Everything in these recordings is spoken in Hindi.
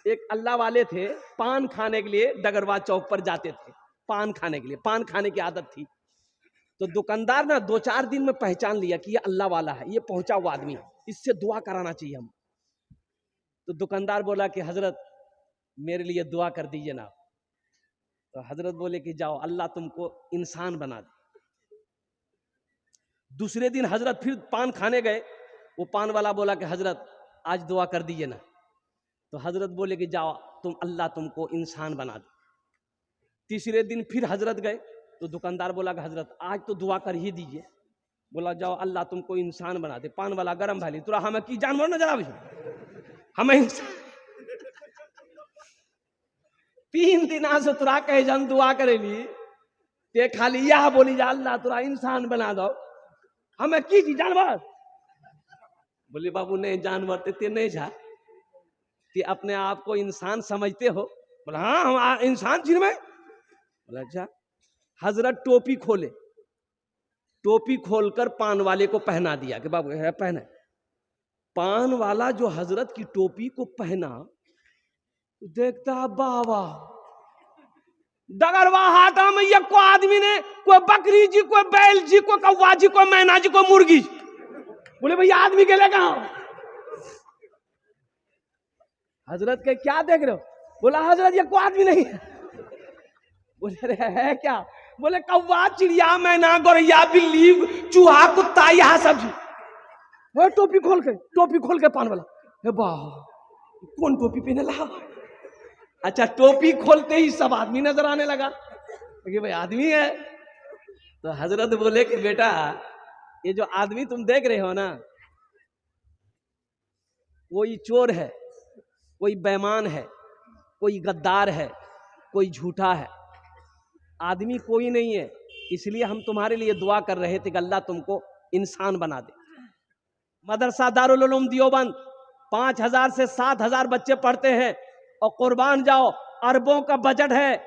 एक अल्लाह वाले थे, पान खाने के लिए डगरवा चौक पर जाते थे, पान खाने के लिए, पान खाने की आदत थी। तो दुकानदार ना 2-4 दिन में पहचान लिया कि ये अल्लाह वाला है, ये पहुंचा हुआ आदमी, इससे दुआ कराना चाहिए हम। तो दुकानदार बोला कि हजरत मेरे लिए दुआ कर दीजिए ना। तो हजरत बोले कि जाओ, अल्लाह तुमको इंसान बना दे। दूसरे दिन हजरत फिर पान खाने गए, वो पान वाला बोला कि हजरत आज दुआ कर दीजिए ना। तो हजरत बोले कि जाओ, तुम अल्लाह तुमको इंसान बना दे। तीसरे दिन फिर हजरत गए, तो दुकानदार बोला कि हजरत आज तो दुआ कर ही दीजिए। बोला जाओ, अल्लाह तुमको इंसान बना दे। पान वाला गरम भाली तुरा हमें की जानवर नजर आवे, हमें इंसान। 3 दिन से तुरा कहे जन दुआ करेली, ते खाली यह बोली जा अल्लाह तुरा इंसान बना दो, हमें की जानवर। बोले बाबू नहीं जानवर ते नहीं जा, कि अपने आप को इंसान समझते हो? बोला हाँ हम इंसान जिन में। बोला अच्छा। हजरत टोपी खोले, टोपी खोलकर पान वाले को पहना दिया कि बाबू है पहने। पान वाला जो हजरत की टोपी को पहना, देखता बाबा डगरवा हाटा में ये को आदमी ने, कोई बकरी जी, कोई बैल जी, कोई कौवा जी, कोई मैना जी, कोई मुर्गी जी। बोले भैया आदमी के लिए कहा? हजरत के क्या देख रहे हो? बोला हजरत ये कोई आदमी नहीं है। बोले अरे है क्या? बोले कौवा, चिड़िया, मैना, गौरैया, बिल्ली, चूहा, कुत्ता, यहाँ सब। वो टोपी खोल के पान वाला, हे वाह कौन टोपी पहने ला? अच्छा, टोपी खोलते ही सब आदमी नजर आने लगा कि भाई आदमी है। तो हजरत बोले कि बेटा ये जो आदमी तुम देख रहे हो ना, कोई चोर है, कोई बेईमान है, कोई गद्दार है, कोई झूठा है, आदमी कोई नहीं है। इसलिए हम तुम्हारे लिए दुआ कर रहे थे कि अल्लाह तुमको इंसान बना दे। मदरसा दारुल उलूम देवबंद 5000 से 7000 बच्चे पढ़ते हैं, और कुर्बान जाओ अरबों का बजट है।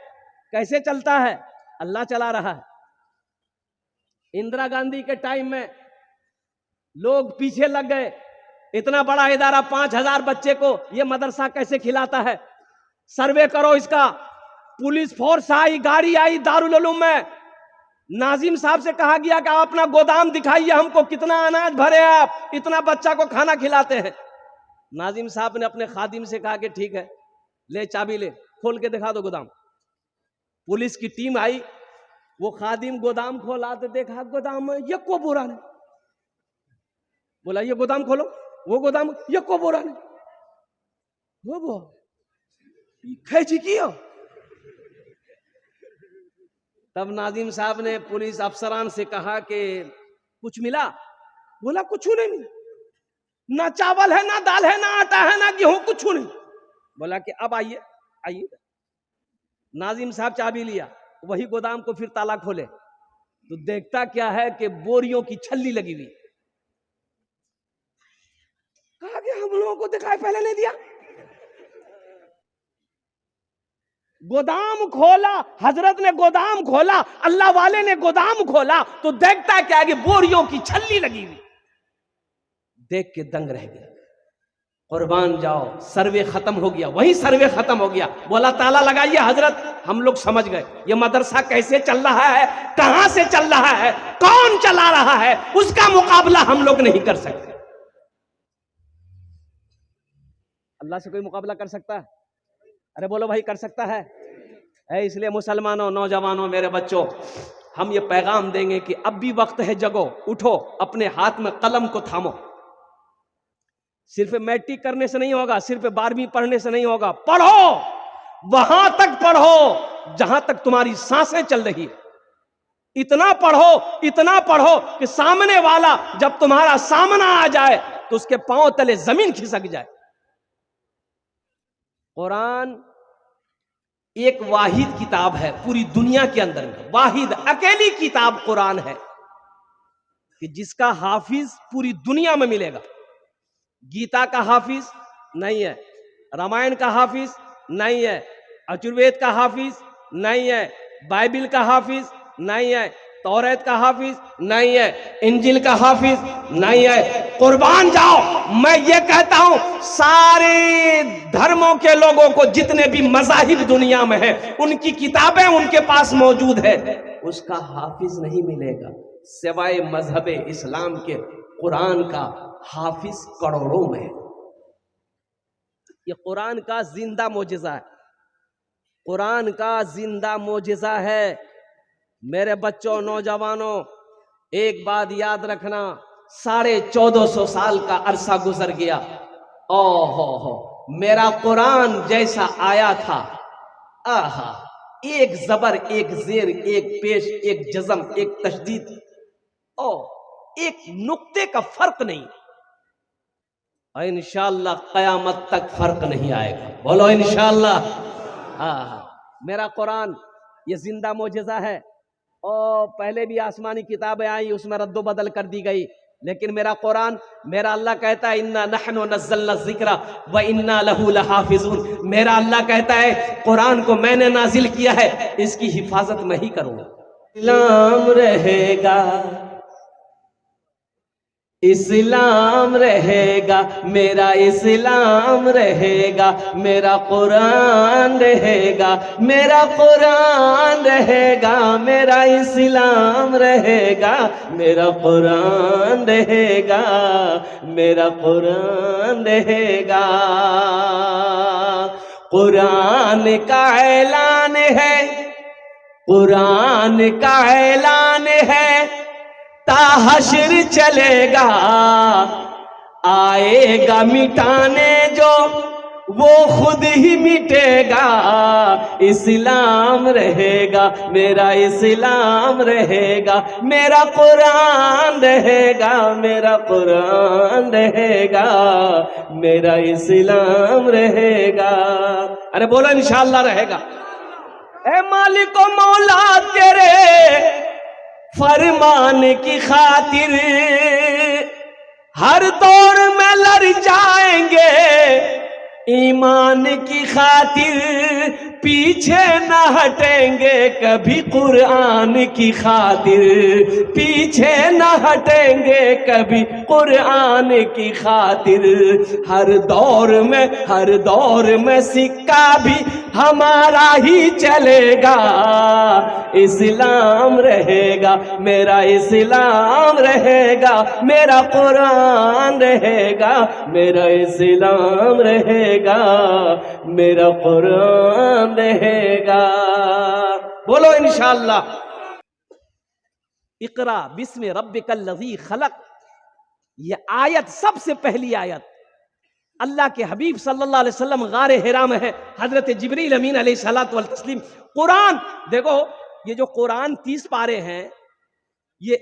कैसे चलता है? अल्लाह चला रहा है। इंदिरा गांधी के टाइम में लोग पीछे लग गए, इतना बड़ा इदारा 5000 बच्चे को ये मदरसा कैसे खिलाता है? सर्वे करो इसका। पुलिस फोर्स आई, गाड़ी आई दारुल उलूम में। नाजिम साहब से कहा गया कि आप अपना गोदाम दिखाइए हमको, कितना अनाज भरे आप, इतना बच्चा को खाना खिलाते हैं। नाजिम साहब ने अपने खादिम से कहा कि ठीक है, ले चाबी ले, खोल के दिखा दो गोदाम। पुलिस की टीम आई, वो खादिम गोदाम खोला तो देखा गोदाम में ये को बोरा नहीं। बोला ये गोदाम खोलो, वो गोदाम ये को बोरा नहीं। वो खैची किया। तब नाजिम साहब ने पुलिस अफसरान से कहा कि कुछ मिला? बोला कुछ नहीं मिला, ना चावल है, ना दाल है, ना आटा है, ना गेहूं, कुछ नहीं। बोला कि अब आइए आइए। नाजिम साहब चाबी लिया, वही गोदाम को फिर ताला खोले तो देखता क्या है कि बोरियों की छल्ली लगी हुई। कहा कि हम लोगों को दिखाई पहले नहीं दिया। गोदाम खोला, हजरत ने गोदाम खोला, अल्लाह वाले ने गोदाम खोला तो देखता क्या है कि बोरियों की छल्ली लगी हुई। देख के दंग रह गया। कुर्बान जाओ, सर्वे खत्म हो गया, वही सर्वे खत्म हो गया। बोला ताला लगाइए हजरत, हम लोग समझ गए ये मदरसा कैसे चल रहा है, कहां से चल रहा है, कौन चला रहा है, उसका मुकाबला हम लोग नहीं कर सकते। अल्लाह से कोई मुकाबला कर सकता है? अरे बोलो भाई, कर सकता है? इसलिए मुसलमानों, नौजवानों, मेरे बच्चों, हम ये पैगाम देंगे कि अब भी वक्त है, जगो, उठो, अपने हाथ में कलम को थामो। सिर्फ मैट्रिक करने से नहीं होगा, सिर्फ 12वीं पढ़ने से नहीं होगा, पढ़ो, वहां तक पढ़ो जहां तक तुम्हारी सांसें चल रही है। इतना पढ़ो कि सामने वाला जब तुम्हारा सामना आ जाए तो उसके पांव तले जमीन खिसक जाए। कुरान एक वाहिद किताब है पूरी दुनिया के अंदर में, वाहिद अकेली किताब कुरान है कि जिसका हाफिज पूरी दुनिया में मिलेगा। गीता का हाफिज नहीं है, रामायण का हाफिज नहीं है, अजुर्वेद का हाफिज नहीं है, बाइबिल का हाफिज नहीं है, तौरात का हाफिज नहीं है, इंजिल का हाफिज नहीं है, कुर्बान जाओ। मैं ये कहता हूं सारे धर्मों के लोगों को, जितने भी मज़ाहिब दुनिया में है, उनकी किताबें उनके पास मौजूद है, उसका हाफिज नहीं मिलेगा सिवाय मजहब इस्लाम के। कुरान का हाफिज करोड़ों में। ये कुरान का जिंदा मोजिजा है, कुरान का जिंदा मोजिजा है। मेरे बच्चों, नौजवानों, एक बात याद रखना, 1450 साल का अरसा गुजर गया। ओहो, मेरा कुरान जैसा आया था, आहा, एक जबर, एक जेर, एक पेश, एक जज़म, एक तशदीद, एक नुक्ते का फर्क नहीं। और इंशाअल्लाह क़यामत तक फर्क नहीं आएगा। बोलो इंशाअल्लाह। मेरा कुरान ये जिंदा मोजिज़ा है। और पहले भी आसमानी किताबें आई, उसमें रद्दो बदल कर दी गई, लेकिन मेरा कुरान, मेरा अल्लाह कहता है इन्ना नहनु नज़्ज़लना ज़िक्रा व इन्ना लहू लहाफ़िज़ून। मेरा अल्लाह कहता है कुरान को मैंने नाजिल किया है, इसकी हिफाजत मैं ही करूँगा। इस्लाम रहेगा, इस्लाम रहेगा, मेरा इस्लाम रहेगा, मेरा कुरान रहेगा, मेरा कुरान रहेगा, मेरा इस्लाम रहेगा, मेरा कुरान रहेगा, मेरा कुरान रहेगा। कुरान का ऐलान है, कुरान का ऐलान है, ताहश्र चलेगा, आएगा मिटाने जो वो खुद ही मिटेगा। इस्लाम रहेगा, मेरा इस्लाम रहेगा, मेरा कुरान रहेगा, मेरा कुरान रहेगा, मेरा इस्लाम रहेगा। अरे बोलो इंशाअल्लाह रहेगा। ए मालिक ओ मौला तेरे फरमान की खातिर हर दौर में लड़ जाएंगे, ईमान की खातिर पीछे न हटेंगे कभी, कुरान की खातिर पीछे न हटेंगे कभी, कुरान की खातिर। हर दौर में सिक्का भी हमारा ही चलेगा, इस्लाम रहेगा, मेरा इस्लाम रहेगा, मेरा कुरान रहेगा, मेरा इस्लाम रहेगा, मेरा कुरान रहेगा। बोलो इंशाअल्लाह। इक़रा बिस्मि रब्बिकल लज़ी खलक़, ये आयत सबसे पहली आयत अल्लाह के हबीब सल्लल्लाहु अलैहि वसल्लम गारे हिरा में है, हजरत जिब्रील अमीन अलैहिस्सलातु वल तस्लीम। कुरान देखो, ये जो कुरान 30 पारे हैं, ये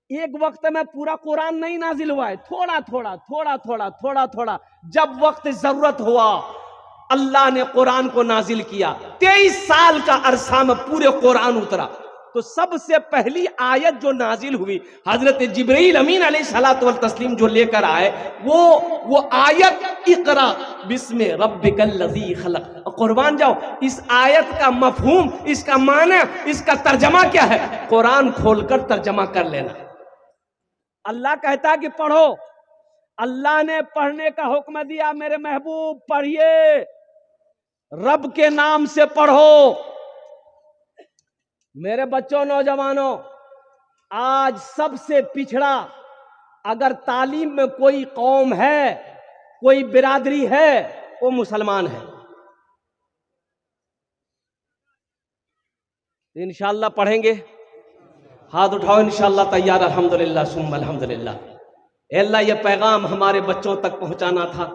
एक वक्त में पूरा कुरान नहीं नाजिल हुआ है, थोड़ा थोड़ा थोड़ा थोड़ा थोड़ा थोड़ा, जब वक्त जरूरत हुआ अल्लाह ने कुरान को नाजिल किया। 23 साल का अरसा में पूरे कुरान उतरा। तो सबसे पहली आयत जो नाजिल हुई, हजरत जिब्रील अमीन अलैहिस्सलातु वल तस्लीम जो लेकर आए, वो आयत इक़रा बिस्मि रब्बिकल लज़ी खलक़। कुर्बान जाओ, इस आयत का मफहूम, इसका माना, इसका तर्जमा क्या है, कुरान खोलकर तर्जमा कर लेना। अल्लाह कहता है कि पढ़ो, अल्लाह ने पढ़ने का हुक्म दिया, मेरे महबूब पढ़िए, रब के नाम से पढ़ो। मेरे बच्चों, नौजवानों, आज सबसे पिछड़ा अगर तालीम में कोई कौम है, कोई बिरादरी है, वो मुसलमान है। इंशाअल्लाह पढ़ेंगे, हाथ उठाओ इंशाअल्लाह, तैयार, अल्हम्दुलिल्लाह सुम्मा अल्हम्दुलिल्लाह। अल्लाह ये पैगाम हमारे बच्चों तक पहुंचाना था,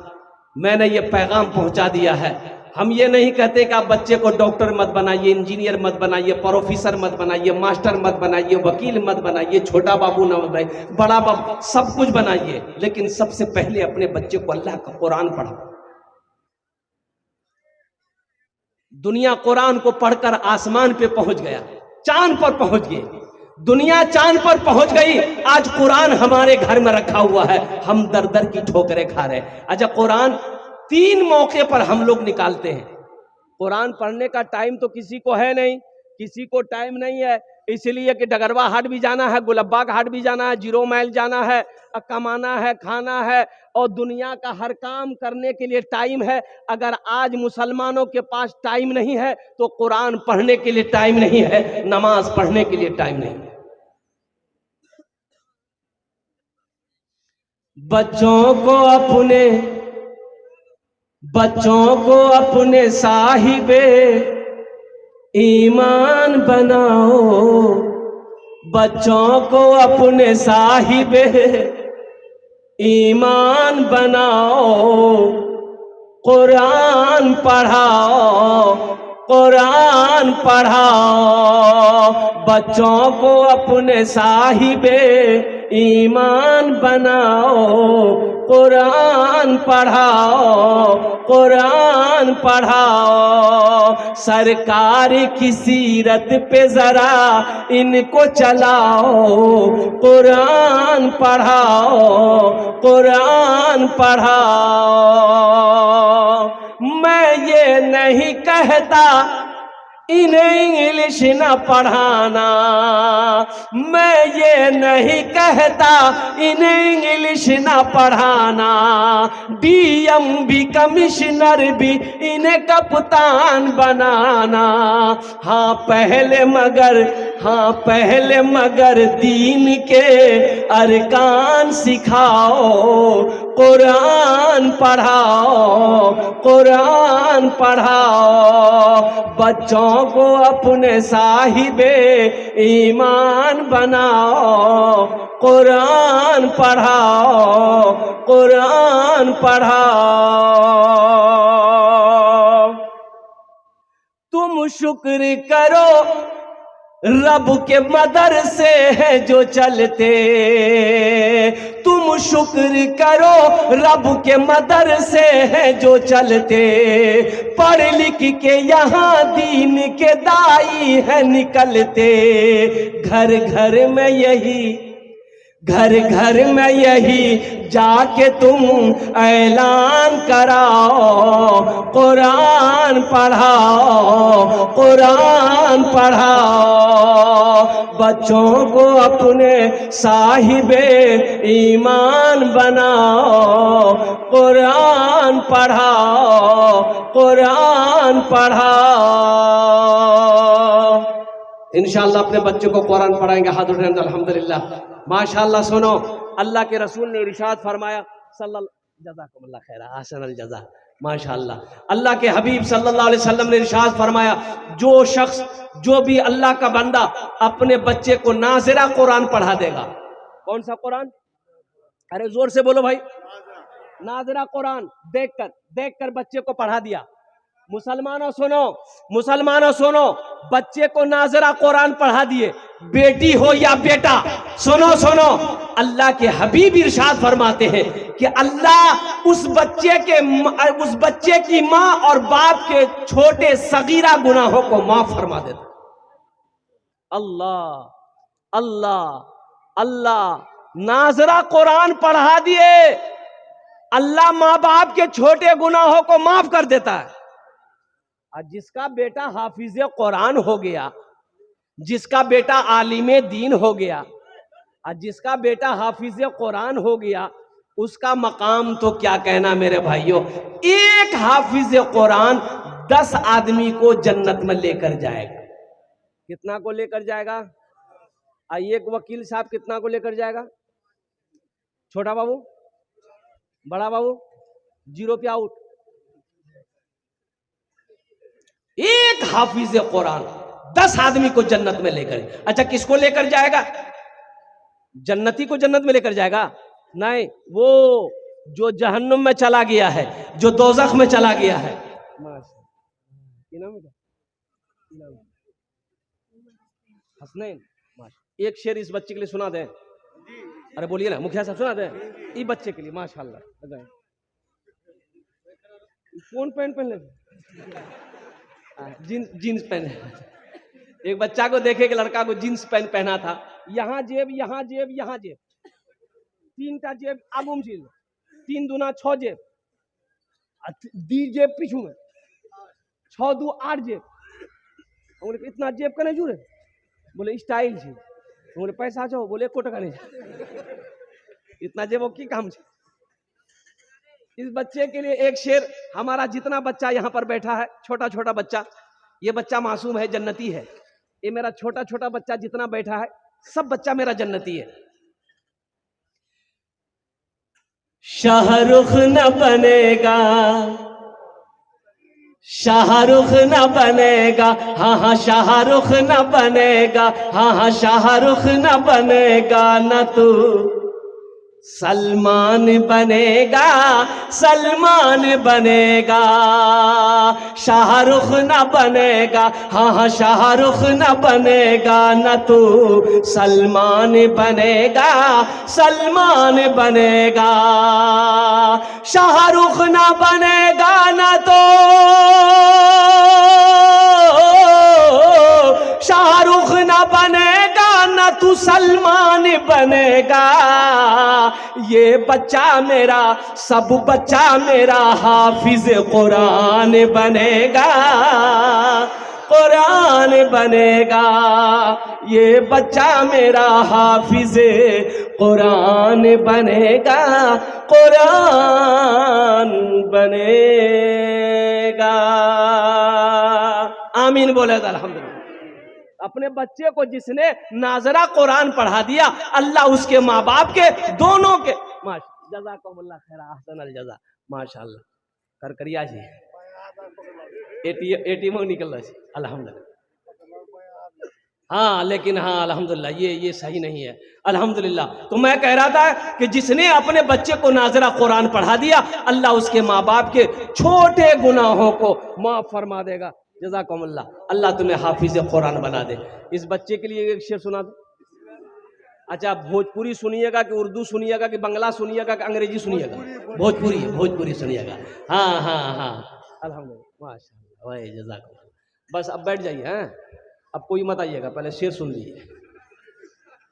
मैंने ये पैगाम पहुंचा दिया है। हम ये नहीं कहते कि आप बच्चे को डॉक्टर मत बनाइए, इंजीनियर मत बनाइए, प्रोफेसर मत बनाइए, मास्टर मत बनाइए, वकील मत बनाइए, छोटा बाबू ना बनाइए, बड़ा बाबू, सब कुछ बनाइए, लेकिन सबसे पहले अपने बच्चे को अल्लाह का कुरान पढ़ाओ। दुनिया कुरान को पढ़कर आसमान पे पहुंच गया, चांद पर पहुंच गए, दुनिया चांद पर पहुंच गई। आज कुरान हमारे घर में रखा हुआ है, हम दर दर की ठोकरें खा रहे हैं। अच्छा, कुरान 3 मौके पर हम लोग निकालते हैं। कुरान पढ़ने का टाइम तो किसी को है नहीं, किसी को टाइम नहीं है, इसलिए कि डगरवा हाट भी जाना है, गुलब्बा का हाट भी जाना है, 0 माइल जाना है, कमाना है, खाना है और दुनिया का हर काम करने के लिए टाइम है। अगर आज मुसलमानों के पास टाइम नहीं है तो कुरान पढ़ने के लिए टाइम नहीं है, नमाज पढ़ने के लिए टाइम नहीं है। बच्चों को अपने साहिबे ईमान बनाओ, बच्चों को अपने साहिबे ईमान बनाओ, कुरान पढ़ाओ, कुरान पढ़ाओ, बच्चों को अपने साहिबे ईमान बनाओ, कुरान पढ़ाओ, कुरान पढ़ाओ। सरकार की सीरत पे जरा इनको चलाओ, कुरान पढ़ाओ, कुरान पढ़ाओ। मैं ये नहीं कहता इन्हें इंग्लिश न पढ़ाना, मैं ये नहीं कहता इन्हें इंग्लिश न पढ़ाना, डीएम भी कमिश्नर भी इन्हें कप्तान बनाना। हाँ पहले मगर दीन के अरकान सिखाओ, कुरान पढ़ाओ, कुरान पढ़ाओ। बच्चों को अपने साहिबे ईमान बनाओ, कुरान पढ़ाओ, कुरान पढ़ाओ। तुम शुक्र करो रब के मदरसे हैं जो चलते, तुम शुक्र करो रब के मदरसे हैं जो चलते, पढ़ लिख के यहाँ दीन के दाई है निकलते। घर घर में यही जाके तुम ऐलान कराओ, कुरान पढ़ाओ, कुरान पढ़ाओ। बच्चों को अपने साहिबे ईमान बनाओ, कुरान पढ़ाओ, कुरान पढ़ाओ। इंशाअल्लाह अपने बच्चों को कुरान पढ़ाएंगे। हाथ उठाएं अल्हम्दुलिल्लाह। माशाअल्लाह। सुनो, अल्लाह के रसूल ने इरशाद फरमाया जज़ाकुमुल्लाह खैरा अहसनल जज़ा। माशाअल्लाह, अल्लाह के हबीब सल्लल्लाहु अलैहि वसल्लम ने इरशाद फरमाया, जो शख्स जो भी अल्लाह का बंदा अपने बच्चे को नाज़िरा कुरान पढ़ा देगा। कौन सा कुरान? अरे जोर से बोलो भाई। नाज़िरा कुरान देख कर बच्चे को पढ़ा दिया। मुसलमानों सुनो, बच्चे को नाज़िरा कुरान पढ़ा दिए, बेटी हो या बेटा। सुनो, अल्लाह के हबीब इरशाद फरमाते हैं कि अल्लाह उस बच्चे की माँ और बाप के छोटे सगीरा गुनाहों को माफ फरमा देता। अल्लाह अल्लाह अल्लाह। नाज़िरा कुरान पढ़ा दिए, अल्लाह माँ बाप के छोटे गुनाहों को माफ कर देता है। और जिसका बेटा हाफिज़े कुरान हो गया, जिसका बेटा आलिमे दीन हो गया, और जिसका बेटा हाफिज़े कुरान हो गया, उसका मकाम तो क्या कहना मेरे भाइयों। एक हाफिज़े कुरान 10 आदमी को जन्नत में लेकर जाएगा। कितना को लेकर जाएगा? एक वकील साहब कितना को लेकर जाएगा? छोटा बाबू, बड़ा बाबू, 0 पे आउट। एक हाफिज़े कुरान 10 आदमी को जन्नत में लेकर। अच्छा, किसको लेकर जाएगा? जन्नती को जन्नत में लेकर जाएगा? नहीं, वो जो जहन्नुम में चला गया है, जो दोज़ख में चला गया है। हसनैन, एक शेर इस बच्चे के लिए सुना दें। अरे बोलिए ना मुखिया साहब, सुना दें इस बच्चे के लिए। माशाल्लाह। कौन पैंट पहन ले? जीन्स पहने। एक बच्चा को देखे कि लड़का को जीन्स पैंट पहना था, यहाँ जेब, यहाँ जेब, यहाँ जेब, 3टा जेब आगू में, 3 दूना 6 जेब, दी जेब पीछू में, 6 दू 8 जेब। इतना जेब का नहीं जुड़े। बोले स्टाइल छे, बोले पैसा छो, बोले 1 टका नहीं छे, इतना जेबो की काम छे। इस बच्चे के लिए एक शेर, हमारा जितना बच्चा यहाँ पर बैठा है, छोटा छोटा बच्चा, ये बच्चा मासूम है, जन्नती है। ये मेरा छोटा छोटा बच्चा जितना बैठा है, सब बच्चा मेरा जन्नती है। शाहरुख न बनेगा, शाहरुख न बनेगा, हाँ हाँ शाहरुख न बनेगा, हाँ हाँ शाहरुख न बनेगा, न तू सलमान बनेगा, सलमान बनेगा। शाहरुख न बनेगा, हाँ हाँ शाहरुख न बनेगा, न तू सलमान बनेगा, सलमान बनेगा। शाहरुख न बनेगा, न तो शाहरुख न बनेगा, न तू सलमान बनेगा। ये बच्चा मेरा, सब बच्चा मेरा हाफिज कुरान बनेगा, कुरान बनेगा। ये बच्चा मेरा हाफिज कुरान बनेगा, कुरान बनेगा। आमीन बोले तो अल्हम्दुलिल्लाह। अपने बच्चे को जिसने नाजरा कुरान पढ़ा दिया, अल्लाह उसके माँ बाप के दोनों के जज़ाकुमुल्लाह खैर अहसनल जज़ा। माशाअल्लाह करकरिया जी एटीएम निकल रहा है अल्हम्दुलिल्लाह। हाँ लेकिन हाँ अल्हम्दुलिल्लाह ये सही नहीं है अल्हम्दुलिल्लाह। तो मैं कह रहा था कि जिसने अपने बच्चे को नाजरा कुरान पढ़ा दिया, अल्लाह उसके माँ बाप के छोटे गुनाहों को माफ फरमा देगा। जज़ाकुमुल्लाह, अल्लाह तुम्हें हाफिज कुरान बना दे। इस बच्चे के लिए एक शेर सुना दो। अच्छा भोजपुरी सुनिएगा कि उर्दू सुनिएगा कि बंगला सुनिएगा कि अंग्रेजी सुनिएगा? भोजपुरी सुनिएगा। हाँ हाँ हाँ अल्हम्दुलिल्लाह माशाअल्लाह वही जज़ाकुमुल्लाह। बस अब बैठ जाइए। हैं अब कोई मत आइएगा, पहले शेर सुन लीजिए।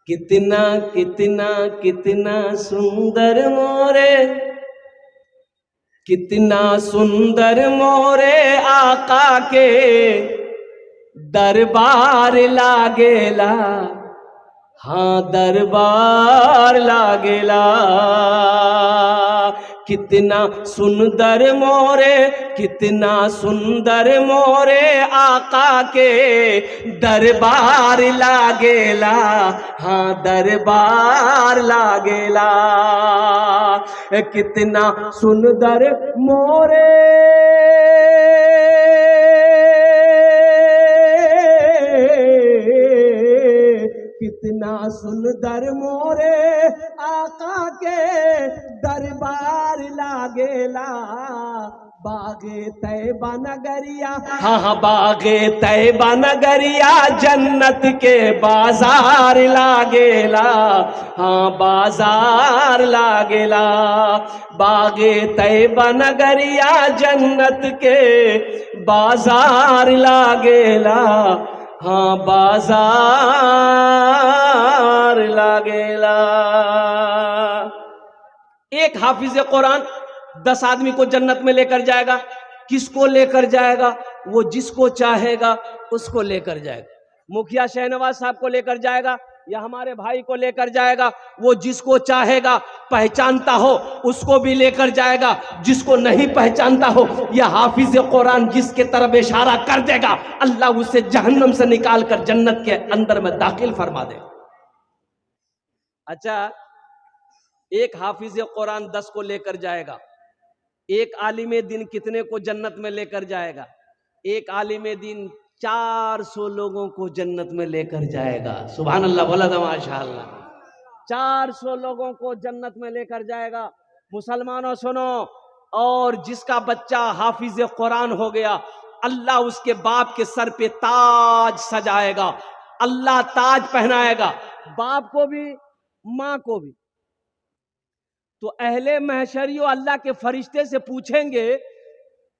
कितना कितना कितना सुंदर मोरे, कितना सुंदर मोरे आका के दरबार लागेला, हाँ दरबार लागेला। कितना सुंदर मोरे, कितना सुंदर मोरे आका के दरबार लागेला, हाँ दरबार लागेला। कितना सुंदर मोरे, कितना सुंदर मोरे आका के दरबार लागेला। बागे तैबा नगरिया, हाँ हाँ बागे तैबा नगरिया जन्नत के बाजार लागेला, हाँ बाजार लागेला। बागे तैबा नगरिया जन्नत के बाजार लागेला, हाँ बाजार लागेला। एक हाफिज कुरान 10 आदमी को जन्नत में लेकर जाएगा। किसको लेकर जाएगा? वो जिसको चाहेगा उसको लेकर जाएगा। मुखिया शहनवाज साहब को लेकर जाएगा या हमारे भाई को लेकर जाएगा। वो जिसको चाहेगा, पहचानता हो उसको भी लेकर जाएगा, जिसको नहीं पहचानता हो यह हाफिज कुरान जिसके तरफ इशारा कर देगा, अल्लाह उसे जहन्नम से निकाल कर जन्नत के अंदर में दाखिल फरमा दे। अच्छा एक हाफिज कुरान 10 को लेकर जाएगा। एक आलिमे दिन कितने को जन्नत में लेकर जाएगा? एक आलिमे दिन 400 लोगों को जन्नत में लेकर जाएगा। सुभान अल्लाह बोला था माशाअल्लाह। 400 लोगों को जन्नत में लेकर जाएगा। मुसलमानों सुनो, और जिसका बच्चा हाफिज कुरान हो गया, अल्लाह उसके बाप के सर पे ताज सजाएगा, अल्लाह ताज पहनाएगा, बाप को भी माँ को भी। तो अहले महशरियो अल्लाह के फरिश्ते से पूछेंगे,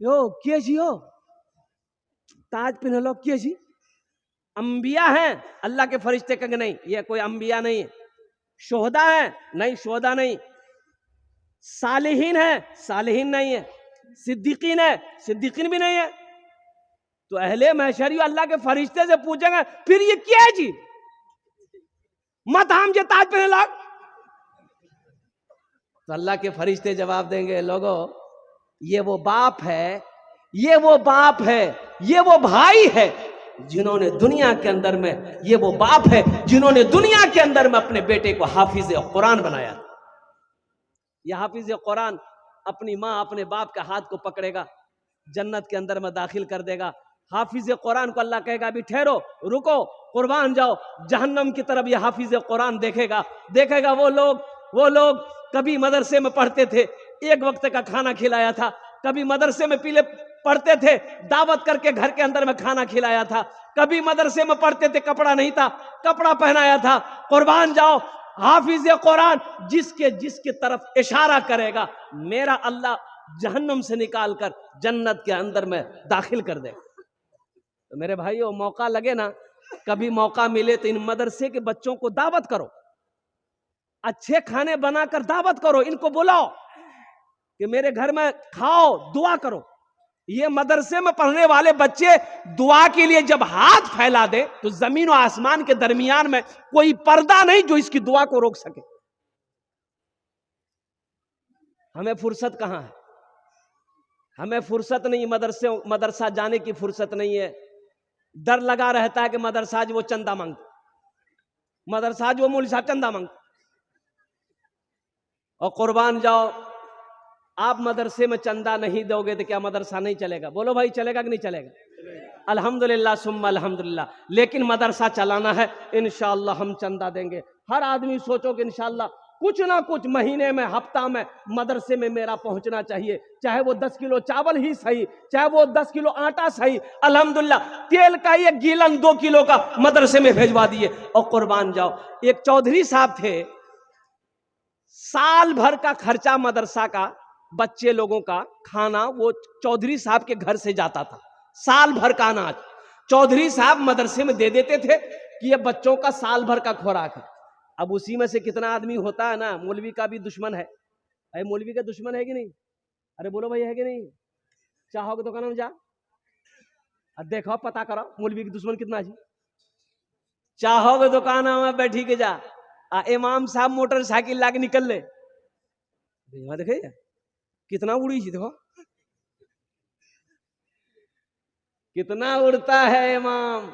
यो के जी हो ताज पहन लो के जी? अंबिया हैं? अल्लाह के फरिश्ते कहेंगे नहीं, ये कोई अंबिया नहीं है। शोहदा है? नहीं शोहदा नहीं। सालिहीन है? सालिहीन नहीं है। सिद्दीकीन है? सिद्दीकीन भी नहीं है। तो अहले महशरियो अल्लाह के फरिश्ते से पूछेंगे फिर ये क्या है जी? मत हम जे ताज पहने लग। तो अल्लाह के फरिश्ते जवाब देंगे, लोगों ये वो बाप है, ये वो बाप है, ये वो भाई है जिन्होंने दुनिया के अंदर में, ये वो बाप है जिन्होंने दुनिया के अंदर में अपने बेटे को हाफिज कुरान बनाया। ये हाफिज कुरान अपनी माँ अपने बाप के हाथ को पकड़ेगा, जन्नत के अंदर में दाखिल कर देगा। हाफिज कुरान को अल्लाह कहेगा अभी ठहरो, रुको, कुर्बान जाओ। जहन्नम की तरफ ये हाफिज कुरान देखेगा वो लोग कभी मदरसे में पढ़ते थे, एक वक्त का खाना खिलाया था, कभी मदरसे में पीले पढ़ते थे, दावत करके घर के अंदर में खाना खिलाया था, कभी मदरसे में पढ़ते थे, कपड़ा नहीं था, कपड़ा पहनाया था। कुर्बान जाओ, हाफिज कुरान जिसके तरफ इशारा करेगा मेरा अल्लाह जहन्नम से निकालकर जन्नत के अंदर में दाखिल कर देगा। तो मेरे भाइयों, मौका लगे ना, कभी मौका मिले तो इन मदरसे के बच्चों को दावत करो, अच्छे खाने बनाकर दावत करो, इनको बुलाओ कि मेरे घर में खाओ, दुआ करो। ये मदरसे में पढ़ने वाले बच्चे दुआ के लिए जब हाथ फैला दे तो जमीन और आसमान के दरमियान में कोई पर्दा नहीं जो इसकी दुआ को रोक सके। हमें फुर्सत कहां है, हमें फुर्सत नहीं, मदरसा जाने की फुर्सत नहीं है। डर लगा रहता है कि मदरसा जो वो चंदा मांगते, मदरसा जो मौलवी साहब चंदा मांगते। और कुर्बान जाओ, आप मदरसे में चंदा नहीं दोगे तो क्या मदरसा नहीं चलेगा? बोलो भाई, चलेगा कि नहीं चलेगा? अल्हम्दुलिल्लाह सुम्मा अल्हम्दुलिल्लाह। लेकिन मदरसा चलाना है, इंशाअल्लाह हम चंदा देंगे। हर आदमी सोचो कि इंशाअल्लाह कुछ ना कुछ महीने में, हफ्ता में मदरसे में मेरा पहुंचना चाहिए, चाहे वो 10 किलो चावल ही सही, चाहे वो 10 किलो आटा सही। अल्हम्दुलिल्लाह तेल का एक गीलन 2 किलो का मदरसे में भेजवा दिए। और कुर्बान जाओ, एक चौधरी साहब थे, साल भर का खर्चा मदरसा का, बच्चे लोगों का खाना वो चौधरी साहब के घर से जाता था। साल भर का अनाज चौधरी साहब मदरसे में दे देते थे कि ये बच्चों का साल भर का खुराक है। अब उसी में से कितना आदमी होता है ना, मौलवी का भी दुश्मन है। अरे मौलवी का दुश्मन है कि नहीं? अरे बोलो भाई, है कि नहीं? चाहोगे तो दुकान में जा, देखो, पता करो मौलवी की दुश्मन कितना जी। चाहोगे दुकान में बैठी के जा, इमाम साहब मोटरसाइकिल लाके निकल ले, देखे कितना उड़ी थी, देखो कितना उड़ता है इमाम,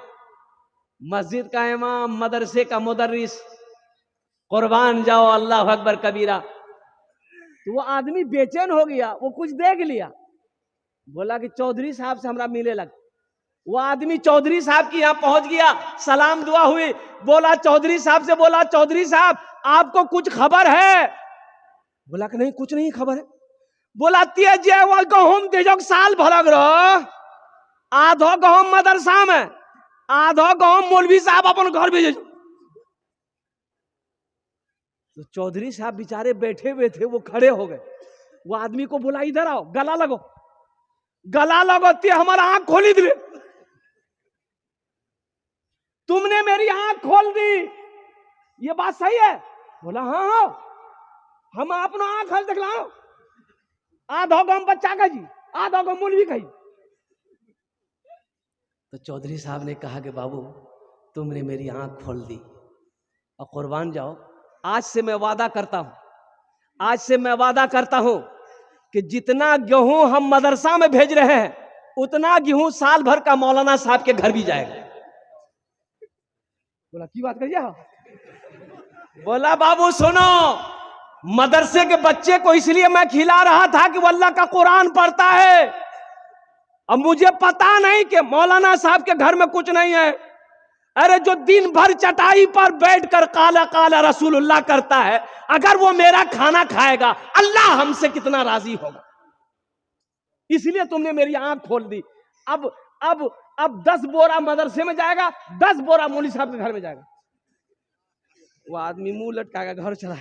मस्जिद का इमाम, मदरसे का मुदर्रिस। कुर्बान जाओ, अल्लाह अकबर कबीरा। तो वो आदमी बेचैन हो गया, वो कुछ देख लिया, बोला कि चौधरी साहब से हमरा मिले लग। वो आदमी चौधरी साहब की यहां पहुंच गया, सलाम दुआ हुई, बोला चौधरी साहब से, बोला चौधरी साहब आपको कुछ खबर है? बोला कि नहीं, कुछ नहीं खबर है। बोला तेज गहूम तेजो साल भरग रहो, आधो गहूम मदरसा में, आधो गहूम मौलवी साहब अपन घर भेजे। तो चौधरी साहब बेचारे बैठे हुए थे, वो खड़े हो गए। वो आदमी को बोला इधर आओ, गला लगो, गला लगो, ते हमारा आंख खोली दी, तुमने मेरी आंख खोल दी, ये बात सही है? बोला हाँ हाँ, हम अपना आंख हल देख लो, आधो गम बच्चा का जी, आधो गम मौलवी का। तो चौधरी साहब ने कहा कि बाबू तुमने मेरी आंख खोल दी, और कुर्बान जाओ, आज से मैं वादा करता हूं, आज से मैं वादा करता हूं कि जितना गेहूं हम मदरसा में भेज रहे हैं, उतना गेहूं साल भर का मौलाना साहब के घर भी जाएगा। बोला की बात करिए? बोला बाबू सुनो, मदरसे के बच्चे को इसलिए मैं खिला रहा था कि वो अल्लाह का कुरान पढ़ता है। अब मुझे पता नहीं कि मौलाना साहब के घर में कुछ नहीं है। अरे जो दिन भर चटाई पर बैठकर काला काला रसूलुल्लाह करता है, अगर वो मेरा खाना खाएगा, अल्लाह हमसे कितना राजी होगा। इसलिए तुमने मेरी आंख खोल दी। अब 10 बोरा मदरसे में जाएगा, 10 बोरा मौलवी साहब के घर में जाएगा। वो आदमी मुंह लटकाएगा, घर चला।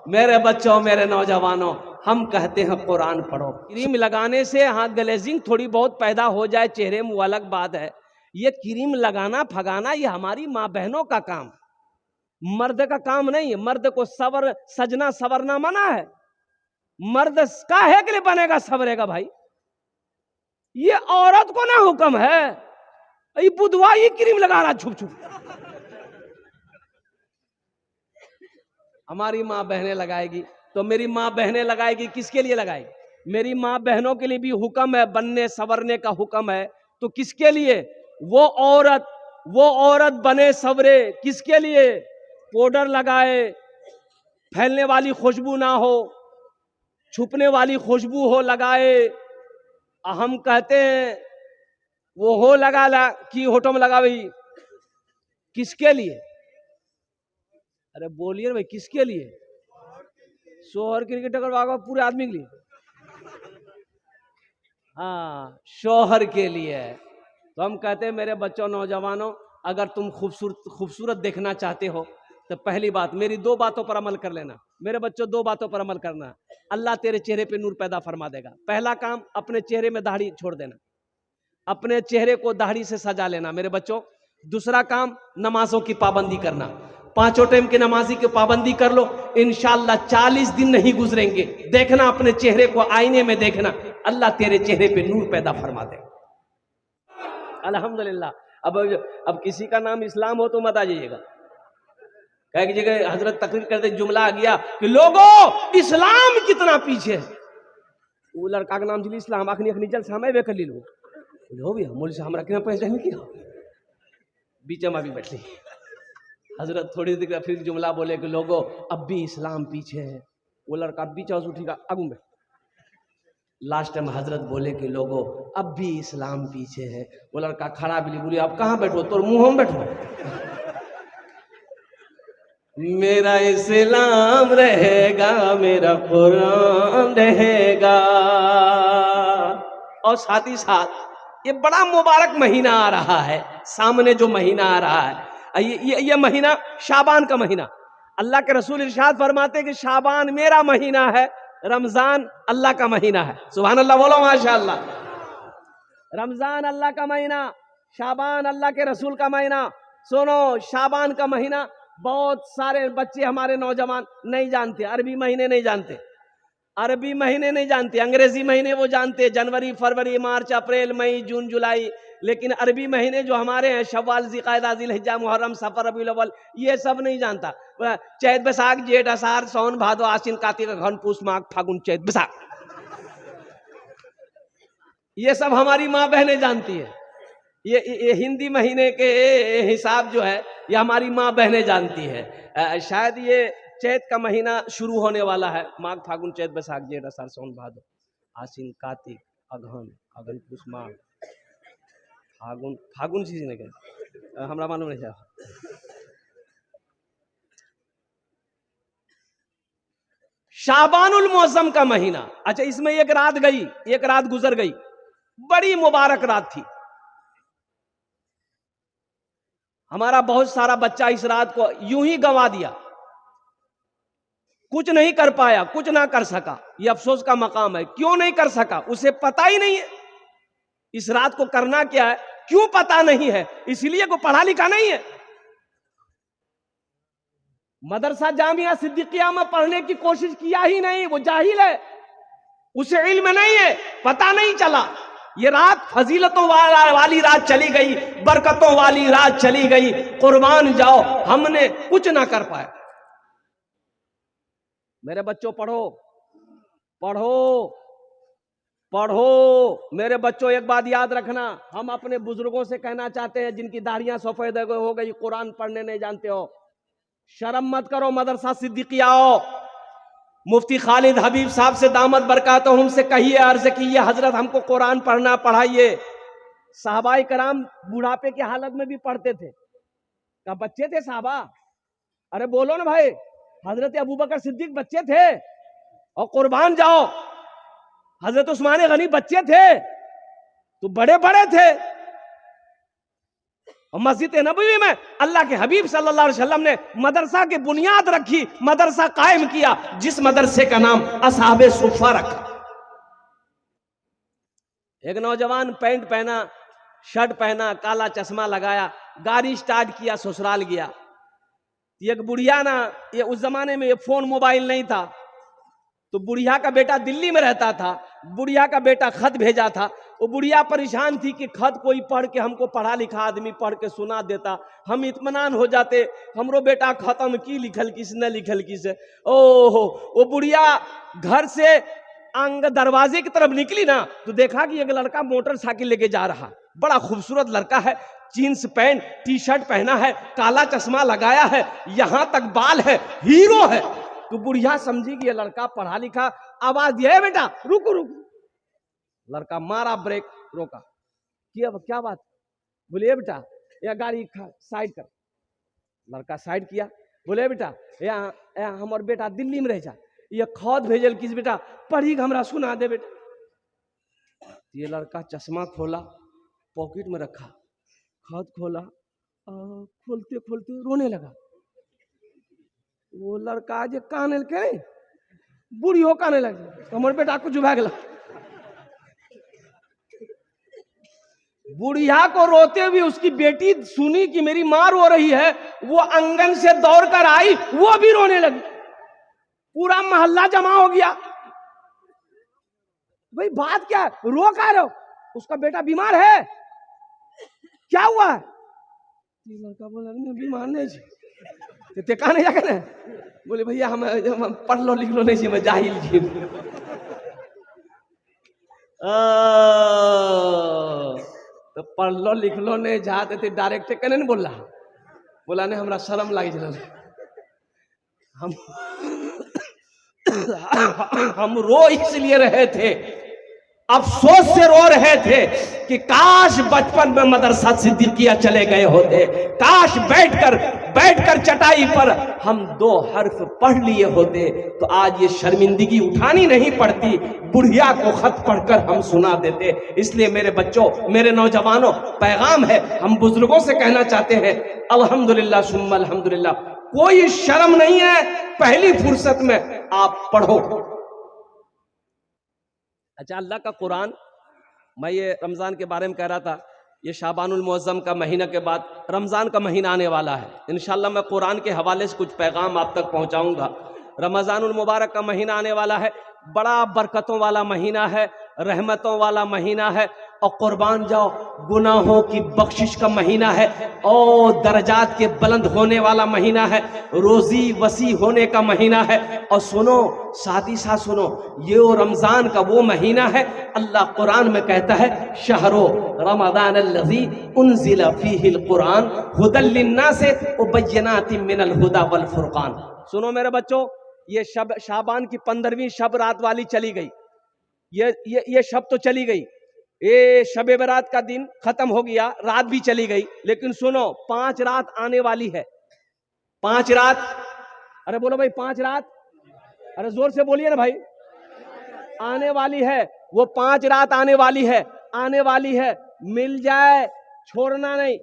मेरे बच्चों, मेरे नौजवानों, हम कहते हैं कुरान पढ़ो। क्रीम लगाने से हाँ ग्लेजिंग थोड़ी बहुत पैदा हो जाए चेहरे में, वो अलग बात है। ये क्रीम लगाना फगाना ये हमारी माँ बहनों का काम, मर्द का काम नहीं है। मर्द को सजना सवरना मना है। मर्द काहे के लिए बनेगा, सवरेगा भाई? ये औरत को ना हुक्म है। ये बुधवा ये क्रीम लगा रहा छुप छुप। हमारी माँ बहनें लगाएगी तो मेरी माँ बहनें लगाएगी, किसके लिए लगाएगी? मेरी माँ बहनों के लिए भी हुक्म है, बनने संवरने का हुक्म है, तो किसके लिए? वो औरत बने सवरे, किसके लिए? पाउडर लगाए, फैलने वाली खुशबू ना हो, छुपने वाली खुशबू हो, लगाए। हम कहते हैं वो हो लगा ला कि होठों में लगा भाई, किसके लिए? अरे बोलिए ना भाई, किसके लिए? शोहर के लिए टकर वागा पूरे आदमी के लिए? हाँ, शोहर के लिए है। तो हम कहते हैं मेरे बच्चों, नौजवानों, अगर तुम खूबसूरत देखना चाहते हो तो पहली बात मेरी दो बातों पर अमल कर लेना। मेरे बच्चों, दो बातों पर अमल करना, अल्लाह तेरे चेहरे पे नूर पैदा फरमा देगा। पहला काम, अपने चेहरे में दाढ़ी छोड़ देना, अपने चेहरे को दाढ़ी से सजा लेना मेरे बच्चों। दूसरा काम, नमाजों की पाबंदी करना, 5 टाइम की नमाजी की पाबंदी कर लो, इंशाअल्लाह 40 दिन नहीं गुजरेंगे, देखना अपने चेहरे को आईने में देखना, अल्लाह तेरे चेहरे पे नूर पैदा फरमा देगा। अल्हम्दुलिल्लाह। अब किसी का नाम इस्लाम हो तो मत आ जाइएगा। कह जगह हजरत तकरीर करते जुमला आ गया कि लोगों इस्लाम कितना पीछे है। वो लड़का का नाम इस्लाम अखनी अखनी जल समय वे कर ली लो भी मोल से हमरा पहचान किया बीच में अभी बैठी हजरत थोड़ी देर फिर जुमला बोले कि लोगों अब भी इस्लाम पीछे है। वो लड़का बीच उठेगा आगू में, लास्ट टाइम हजरत बोले कि लोगों अब भी इस्लाम पीछे है। वो लड़का खड़ा भी बोली आप कहाँ बैठो, तो मुंह में बैठो। मेरा इस्लाम रहेगा, मेरा कुरान रहेगा। और साथ ही साथ ये बड़ा मुबारक महीना आ रहा है, सामने जो महीना आ रहा है, ये महीना शाबान का महीना। अल्लाह के रसूल इरशाद फरमाते हैं कि शाबान मेरा महीना है, रमजान अल्लाह का महीना है। सुभान अल्लाह बोलो माशाअल्लाह। रमजान अल्लाह का महीना, शाबान अल्लाह के रसूल का महीना। सुनो, शाबान का महीना बहुत सारे बच्चे हमारे नौजवान नहीं जानते, अरबी महीने नहीं जानते, अरबी महीने नहीं जानते, अंग्रेजी महीने वो जानते, जनवरी फरवरी मार्च अप्रैल मई जून जुलाई, लेकिन अरबी महीने जो हमारे हैं शव्वाल ज़िलक़ादा ज़िलहिज्जा मुहर्रम सफर रबीउल अव्वल, ये सब नहीं जानता। चैत बैसाख जेठ आषाढ़ सावन भादो आश्विन कार्तिक अगहन पूस माघ फागुन चैत बैसाख, ये सब हमारी माँ बहनें जानती है। ये हिंदी महीने के हिसाब जो है ये हमारी माँ बहनें जानती है। शायद ये चैत का महीना शुरू होने वाला है, माघ फागुन चैत बैसाख जेठ आषाढ़ सावन भादो आश्विन कार्तिक अगहन अगहन पूस माघ फागुन, फागुन सीजन है क्या हमरा मालूम नहीं है। शाबानुल मौसम का महीना, अच्छा इसमें एक रात गई, एक रात गुजर गई, बड़ी मुबारक रात थी। हमारा बहुत सारा बच्चा इस रात को यूं ही गंवा दिया, कुछ नहीं कर पाया, कुछ ना कर सका। ये अफसोस का मकाम है। क्यों नहीं कर सका? उसे पता ही नहीं है इस रात को करना क्या है। क्यों पता नहीं है? इसलिए को पढ़ा लिखा नहीं है। मदरसा जामिया सिद्दीकिया में पढ़ने की कोशिश किया ही नहीं, वो जाहिल है, उसे इल्म नहीं है, पता नहीं चला। ये रात फजीलतों वाली रात चली गई, बरकतों वाली रात चली गई। कुर्बान जाओ, हमने कुछ ना कर पाए। मेरे बच्चों पढ़ो पढ़ो पढ़ो। मेरे बच्चों एक बात याद रखना, हम अपने बुजुर्गों से कहना चाहते हैं जिनकी दाढ़ियां सफेद हो गई, कुरान पढ़ने नहीं जानते हो, शर्म मत करो, मदरसा सिद्दीकिया आओ। मुफ्ती खालिद हबीब साहब से दामद बरकातहू उनसे कहिए, अर्ज कीजिए हजरत हमको कुरान पढ़ना पढ़ाइए। साहबाए कराम बुढ़ापे की हालत में भी पढ़ते थे, क्या बच्चे थे साहबा? अरे बोलो ना भाई, हजरत अबू बकर सिद्दीक बच्चे थे। और कुर्बान जाओ, हजरत उस्मान गनी बच्चे थे तो बड़े बड़े थे। और मस्जिद नबवी में अल्लाह के हबीब सल्लल्लाहु अलैहि वसल्लम ने मदरसा की बुनियाद रखी, मदरसा कायम किया, जिस मदरसे का नाम असहाबे सुफ़ा रखा। एक नौजवान पैंट पहना, शर्ट पहना, काला चश्मा लगाया, गाड़ी स्टार्ट किया, ससुराल गया। एक बुढ़िया ना, ये उस जमाने में ये फोन मोबाइल नहीं था, तो बुढ़िया का बेटा दिल्ली में रहता था, बुढ़िया का बेटा खत भेजा था, वो बुढ़िया परेशान थी कि खत कोई पढ़ के हमको, पढ़ा लिखा आदमी पढ़ के सुना देता, हम इत्मीनान हो जाते, हमरो बेटा खत्म की लिखल किस न लिखल किस। ओहो, वो बुढ़िया घर से अंग दरवाजे की तरफ निकली ना तो देखा कि एक लड़का मोटरसाइकिल लेके जा रहा, बड़ा खूबसूरत लड़का है, जीन्स पैंट टी शर्ट पहना है, काला चश्मा लगाया है, यहां तक बाल है, हीरो है। तो बुढ़िया समझी कि ये लड़का पढ़ा लिखा। आवाज दिया, बेटा रुको रुको। लड़का मारा ब्रेक, रोका। क्या बात? बोले बेटा या गाड़ी साइड कर। लड़का साइड किया। बोले बेटा या हमार बेटा दिल्ली में रह जा, ये खत भेजल किस बेटा, पढ़ी हमरा सुना दे बेटा। ये लड़का चश्मा खोला, पॉकेट में रखा, खत खोला, खोलते खोलते रोने लगा। वो लड़का जे काने के बूढ़ी हो काने लगे, हमारे बेटा कुछ भा गया। बुढ़िया को रोते हुए उसकी बेटी सुनी कि मेरी मां रो रही है, वो आंगन से दौड़कर आई, वो भी रोने लगी। पूरा मोहल्ला जमा हो गया। भाई बात क्या है, रो का रहे हो? उसका बेटा बीमार है, क्या हुआ है? लड़का बोला नहीं बीमार नहीं जी, ते कहा नहीं जाकर। बोले भैया हम पढ़ लो लिख लो नहीं जी, मैं जाहिल जी। तो पढ़ लो लिख लो नहीं जाते थे, डायरेक्ट कहने नहीं बोल रहा, बोला नहीं हमरा शर्म लगी जल। हम रो इसलिए रहे थे, अफसोस से रो रहे थे कि काश बचपन में मदरसा सिद्दीकिया चले गए होते, काश बैठकर चटाई पर हम 2 हर्फ पढ़ लिए होते तो आज ये शर्मिंदगी उठानी नहीं पड़ती, बुढ़िया को खत पढ़कर हम सुना देते। इसलिए मेरे बच्चों, मेरे नौजवानों, पैगाम है, हम बुजुर्गों से कहना चाहते हैं, अल्हम्दुलिल्लाह सुम्मा अल्हम्दुलिल्लाह, कोई शर्म नहीं है, पहली फुर्सत में आप पढ़ो। अच्छा, अल्लाह का कुरान, मैं ये रमज़ान के बारे में कह रहा था, ये शाबानुल मुअज़्ज़म का महीना के बाद रमज़ान का महीना आने वाला है। इंशाअल्लाह मैं कुरान के हवाले से कुछ पैगाम आप तक पहुंचाऊंगा। रमज़ानुल मुबारक का महीना आने वाला है, बड़ा बरकतों वाला महीना है, रहमतों वाला महीना है, और कुर्बान जाओ गुनाहों की बख्शिश का महीना है, और दर्जात के बुलंद होने वाला महीना है, रोजी वसी होने का महीना है। और सुनो, साथ ही साथ सुनो, ये वो रमजान का वो महीना है, अल्लाह कुरान में कहता है शहरो रमज़ान अल्लज़ी उन्ज़िला फ़ीहिल कुरान हुदल लिन्नास व बय्यिनातिम मिनल हुदा वल फुरक़ान। सुनो मेरे बच्चों, ये शब शाबान की 15वीं शब रात वाली चली गई, ये शब तो चली गई, ये शबे बरात का दिन खत्म हो गया, रात भी चली गई, लेकिन सुनो 5 रात आने वाली है। 5 रात, अरे बोलो भाई 5 रात, अरे जोर से बोलिए ना भाई, आने वाली है, वो 5 रात आने वाली है, आने वाली है, मिल जाए छोड़ना नहीं।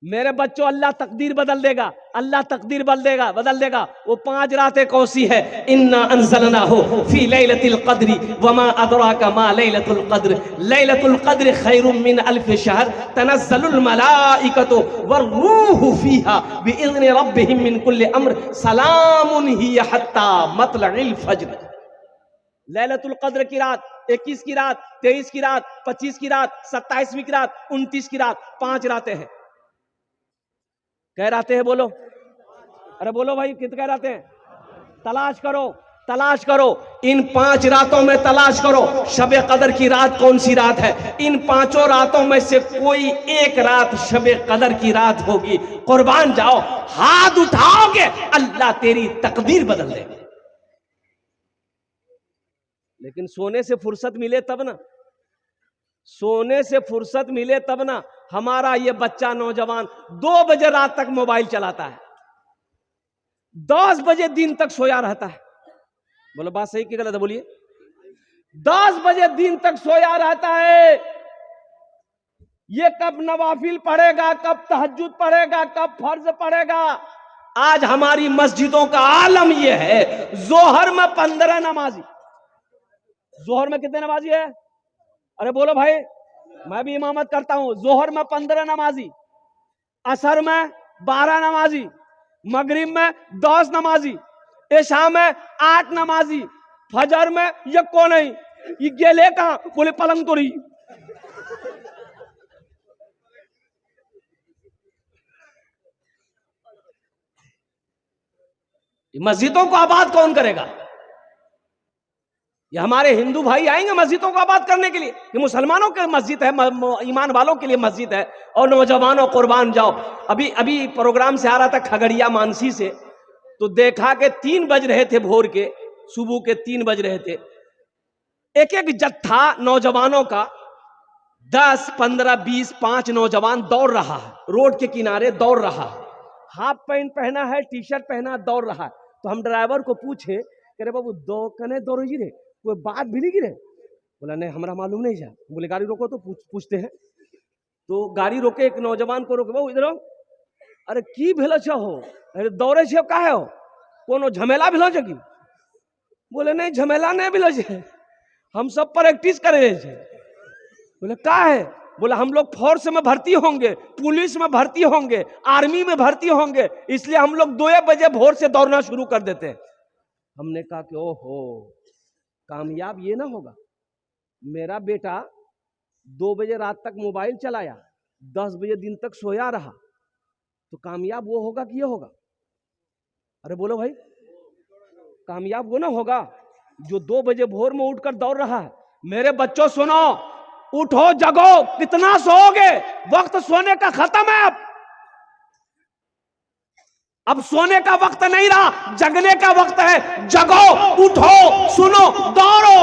मेरे बच्चों, अल्लाह तकदीर बदल देगा, अल्लाह तकदीर बदल देगा। वो 5 रातें कौन सी है? इन्ना अंज़लनाहु फी लैलतिल क़द्रि वमा अदराका मा लैलतुल क़द्र लैलतुल क़द्र खैरुम मिन अल्फ शहर तनज़्ज़लुल मलाइकतु वर्रूहु फीहा बिइज़्नि रब्बिहिम मिन कुल्लि अम्र सलामुन हिय हत्ता मतलइल फज्र। लैलतुल क़द्र की रात, 21 की रात, 23 की रात, 25 की रात, 27वीं की रात, 29 की रात, 5 रातें हैं। कह राते हैं बोलो, अरे बोलो भाई, कितने कह राते हैं? तलाश करो, तलाश करो, इन 5 रातों में तलाश करो शबे कदर की रात कौन सी रात है। इन 5 रातों में से कोई एक रात शबे कदर की रात होगी। कुर्बान जाओ, हाथ उठाओगे, अल्लाह तेरी तकदीर बदल देगा। लेकिन सोने से फुर्सत मिले तब ना, सोने से फुर्सत मिले तब ना। हमारा ये बच्चा नौजवान 2 बजे रात तक मोबाइल चलाता है, 10 बजे दिन तक सोया रहता है। बोलो बात सही कि गलत है? बोलिए। 10 बजे दिन तक सोया रहता है। ये कब नवाफिल पढ़ेगा, कब तहज्जुद पढ़ेगा, कब फर्ज पढ़ेगा? आज हमारी मस्जिदों का आलम यह है, जोहर में 15 नमाजी। जोहर में कितने नमाजी है? अरे बोलो भाई, मैं भी इमामत करता हूं। जोहर में 15 नमाजी, असर में 12 नमाजी, मगरिब में 10 नमाजी, इशा में 8 नमाजी, फजर में यको नहीं, ये गेले कहाँ? बोले पलंग तोड़ी। मस्जिदों को आबाद कौन करेगा? ये हमारे हिंदू भाई आएंगे मस्जिदों को आबाद करने के लिए? ये मुसलमानों के मस्जिद है, ईमान वालों के लिए मस्जिद है। और नौजवानों कुर्बान जाओ। अभी अभी प्रोग्राम से आ रहा था खगड़िया मानसी से, तो देखा कि 3 बज रहे थे भोर के, सुबह के 3 बज रहे थे। एक एक जत्था नौजवानों का 10, 15, 20, 5 नौजवान दौड़ रहा है, रोड के किनारे दौड़ रहा है, हाफ पैंट पहना है, टी शर्ट पहना, दौड़ रहा है। तो हम ड्राइवर को पूछे, कह रहे बाबू दो कने दौड़ जी रे, कोई बात भी नहीं गिरे? बोला नहीं हमारा मालूम नहीं जा। बोले गाड़ी रोको तो पूछते हैं। तो गाड़ी रोके, एक नौजवान को रोके, बाबू इधर आओ। अरे की भेलो हो? अरे दौड़े छे काहे हो? कोनो झमेला भेलो छे की? बोले नहीं झमेला नहीं भेलो छे, हम सब प्रैक्टिस करे छे। बोले का है? बोला हम लोग फोर्स में भर्ती होंगे, पुलिस में भर्ती होंगे, आर्मी में भर्ती होंगे, इसलिए हम लोग 2 बजे भोर से दौड़ना शुरू कर देते हैं। हमने कहा कि ओहो, कामयाब ये ना होगा। मेरा बेटा 2 बजे रात तक मोबाइल चलाया, 10 बजे दिन तक सोया रहा, तो कामयाब वो होगा कि ये होगा? अरे बोलो भाई, कामयाब वो ना होगा जो 2 बजे भोर में उठकर दौड़ रहा है। मेरे बच्चों सुनो, उठो जगो, कितना सोओगे? वक्त सोने का खत्म है। अब सोने का वक्त नहीं रहा, जगने का वक्त है। जगो, उठो, सुनो, दौड़ो।